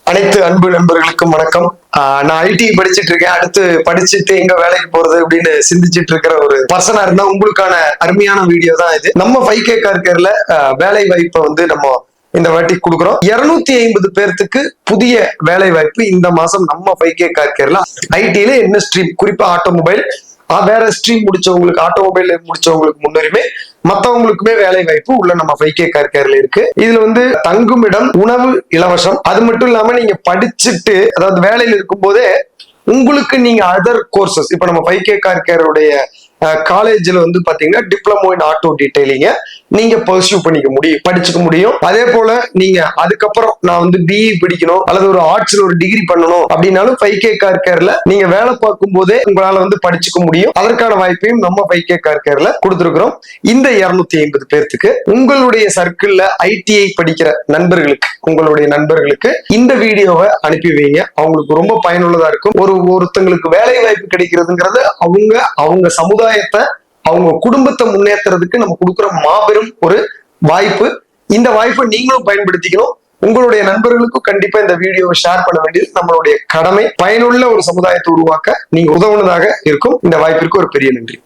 அனைத்து அன்பு நண்பர்களுக்கும் வணக்கம். நான் ஐடி படிச்சுட்டு இருக்கேன். அடுத்து படிச்சுட்டு எங்க வேலைக்கு போறது அப்படின்னு சிந்திச்சுட்டு இருக்கிற ஒரு பர்சனா இருந்தா உங்களுக்கான அருமையான வீடியோ தான் இது. நம்ம 5K கார் கேர்ல வேலை வாய்ப்பை வந்து நம்ம இந்த வாட்டி கொடுக்குறோம். 250 பேர்த்துக்கு புதிய வேலை வாய்ப்பு இந்த மாசம் நம்ம 5K கார் கேர்ல. ஐடியில என்ன ஸ்ட்ரீம், குறிப்பா ஆட்டோமொபைல், வேற ஸ்ட்ரீம் முடிச்சவங்களுக்கு, ஆட்டோமொபைல் முடிச்சவங்களுக்கு முன்னுரிமை, மத்தவங்களுக்குமே வேலை வாய்ப்பு உள்ள நம்ம 5K கார் கேர்ல இருக்கு. இதுல வந்து தங்குமிடம், உணவு இலவசம். அது மட்டும் இல்லாம நீங்க படிச்சுட்டு, அதாவது வேலையில இருக்கும் போதே உங்களுக்கு நீங்க அதர் கோர்சஸ், இப்ப நம்ம 5K கார் கேருடைய காலேஜ்ல வந்து பாத்தீங்கன்னா டிப்ளமோ இன் ஆட்டோ டீடைலிங்க நீங்க பர்சியூ பண்ணிக்க முடியும், படிச்சுக்க முடியும். அதே போல நீங்க அதுக்கப்புறம் நான் வந்து பிஇ படிக்கணும் அல்லது ஒரு ஆர்ட்ஸ்ல ஒரு டிகிரி பண்ணணும் அப்படின்னாலும் 5K கார் கேர்ல நீங்க வேலை பார்க்கும் போதே உங்களால வந்து படிச்சுக்க முடியும். அதற்கான வாய்ப்பையும் நம்ம 5K கார் கேர்ல கொடுத்திருக்கிறோம். இந்த 250 பேர்த்துக்கு உங்களுடைய சர்க்கிள்ல ஐடிஐ படிக்கிற நண்பர்களுக்கு, உங்களுடைய நண்பர்களுக்கு இந்த வீடியோவை அனுப்பி வைங்க. அவங்களுக்கு ரொம்ப பயனுள்ளதா இருக்கும். ஒருத்தங்களுக்கு வேலை வாய்ப்பு கிடைக்கிறதுங்கிறது அவங்க சமுதாயத்தை, அவங்க குடும்பத்தை முன்னேற்றுறதுக்கு நம்ம கொடுக்குற மாபெரும் ஒரு வாய்ப்பு. இந்த வாய்ப்பை நீங்களும் பயன்படுத்திக்கணும். உங்களுடைய நண்பர்களுக்கும் கண்டிப்பா இந்த வீடியோவை ஷேர் பண்ண வேண்டியது நம்மளுடைய கடமை. பயனுள்ள ஒரு சமுதாயத்தை உருவாக்க நீங்க உதவுனதாக இருக்கும். இந்த வாய்ப்பிற்கு ஒரு பெரிய நன்றி.